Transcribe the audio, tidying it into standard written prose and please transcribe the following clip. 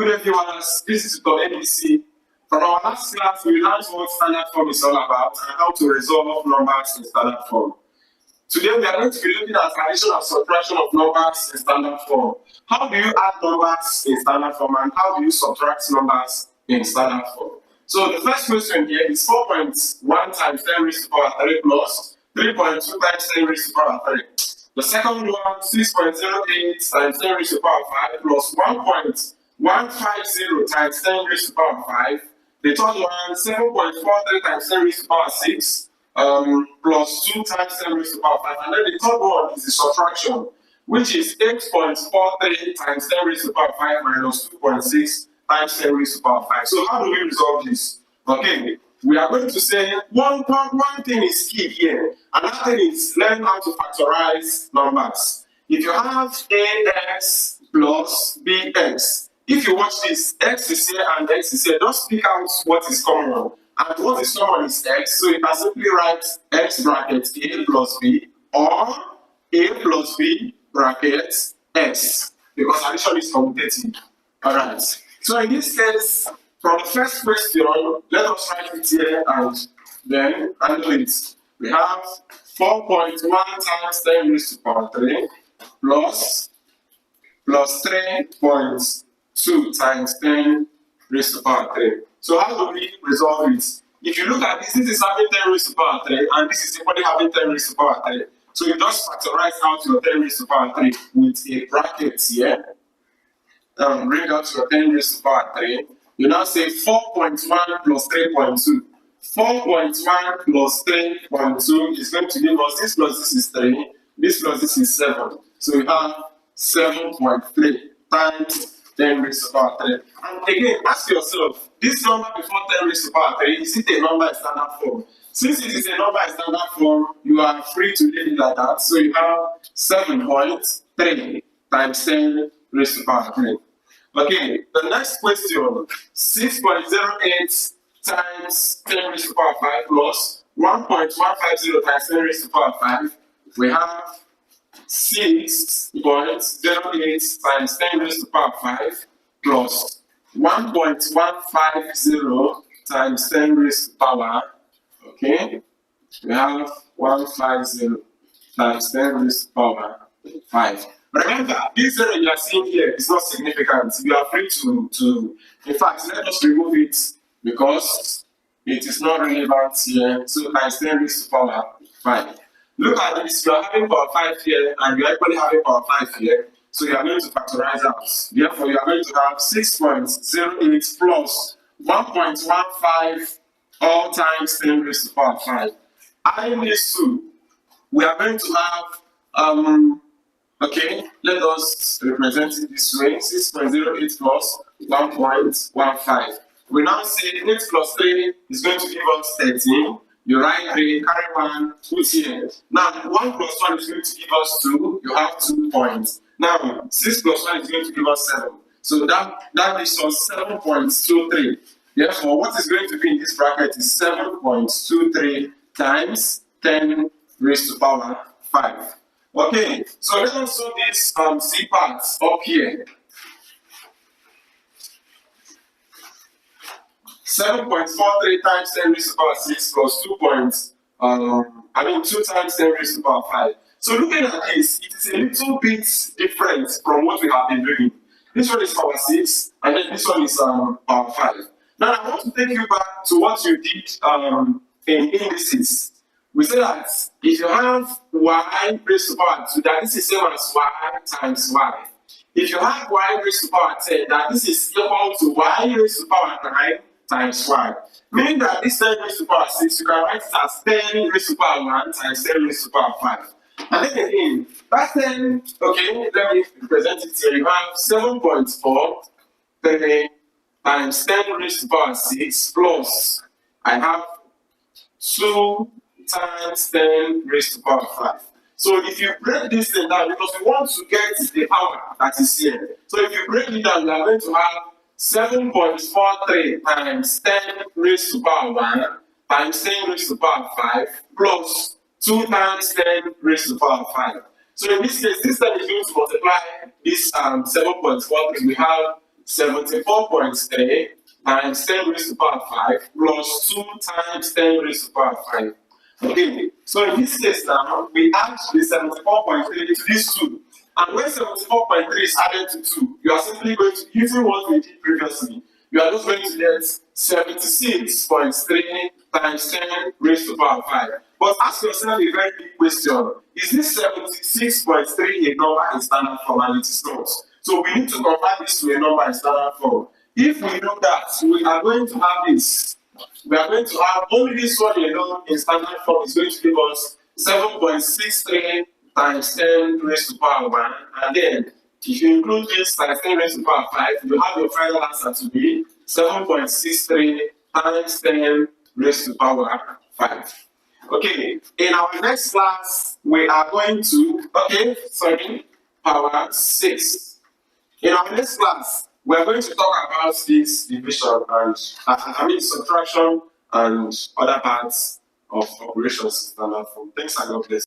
Good day, viewers. This is Dr. ABC. From our last class, we learned what standard form is all about and how to resolve numbers in standard form. Today, we are going to be looking at addition and subtraction of numbers in standard form. How do you add numbers in standard form and how do you subtract numbers in standard form? So the first question here is 4.1 times 10 raised to the power 3 plus 3.2 times 10 raised to the power 3. The second one, 6.08 times 10 raised to the power 5 plus 1.150 times 10 raised to the power 5. The third one, 7.43 times 10 raised to the power 6 plus 2 times 10 raised to the power 5. And then the third one is the subtraction, which is 8.43 times 10 raised to the power 5 minus 2.6 times 10 raised to the power 5. So how do we resolve this? Okay, we are going to say one thing is key here. Another thing is learn how to factorize numbers. If you have ax plus bx, if you watch this, x is here and x is here, just pick out what is common. And what is common is x, so you can simply write x bracket a plus b or a plus b bracket x, because addition is commutative. Alright, so in this case, from the first question, let us write it here and then handle it. We have 4.1 times 10 raised to the power 3 plus 3.2 times 10 raised to the power 3. So how do we resolve it? If you look at this, this is having 10 raised to the power 3 and this is equally having 10 raised to the power 3. So you just factorize out your 10 raised to the power 3 with a bracket here. Bring out your 10 raised to the power 3. You now say 4.1 plus 3.2. 4.1 plus 3.2 is going to give us this plus this is 3, this plus this is 7. So we have 7.3 times 10 raised to the power 3. And again, ask yourself, this number before 10 raised to the power 3, is it a number in standard form? Since it is a number in standard form, you are free to leave it like that. So you have 7.3 times 10 raised to the power 3. Okay, the next question, 6.08 times 10 raised to the power 5 plus 1.150 times 10 raised to the power 5. We have 6.08 times 10 raised to the power 5 plus 1.150 times 10 raised to the power, okay, we have 150 times 10 raised to the power 5. Remember, this zero you are seeing here is not significant. You are free to in fact, let us remove it because it is not relevant here. So times 10 raised to the power 5. Look at this, you are having power 5 here and you are equally having power 5 here. So you are going to factorize out. Therefore, you are going to have 6.08 plus 1.15 all times 10 raised to the power 5. Adding these two, we are going to have okay, let us represent it this way. 6.08 plus 1.15. We now say 8 plus 3 is going to give us 13. You write 3, carry 1, put here. Now, 1 plus 1 is going to give us 2. You have 2 points. Now, 6 plus 1 is going to give us 7. So that gives us 7.23. Therefore, what is going to be in this bracket is 7.23 times 10 raised to the power 5. Okay, so let us solve this C part up here. 7.43 times 10 raised to the power 6 plus 2 times 10 raised to the power 5. So looking at this, it is a little bit different from what we have been doing. This one is power 6 and then this one is power 5. Now I want to take you back to what you did in indices. We say that if you have y raised to the power 2, that this is same as y times y. If you have y raised to the power 10, that this is equal to y raised to the power 9 times y. Meaning that this 10 raised to the power 6, you can write it as 10 raised to the power 1 times 10 raised to the power 5. And then again, that 10, okay, let me represent it here. You have 7.43 times 10 raised to the power 6 plus I have 2 times 10 raised to the power 5. So if you break this thing down, because we want to get the power that is here. So if you break it down, you are going to have 7.43 times 10 raised to the power 1 times 10 raised to the power 5 plus 2 times 10 raised to the power 5. So in this case, this time is going to multiply this 7.43. We have 74.3 times 10 raised to the power 5 plus 2 times 10 raised to the power 5. Okay, so in this case now, we add the 74.3 to this 2. And when 74.3 is added to 2, you are simply going to, using what we did previously, you are just going to get 76.3 times 10 raised to the power 5. But ask yourself a very big question. Is this 76.3 a number in standard form? And it is not. So we need to convert this to a number in standard form. If we know that, we are going to have this. We are going to have only this one alone in standard form is going to give us 7.63 times 10 raised to the power 1. And then, if you include this times 10 raised to the power 5, you have your final answer to be 7.63 times 10 raised to the power 5. Okay, in our next class, we are going to, power 6. In our next class, we are going to talk about this division and, subtraction and other parts of operations. Thanks and God bless.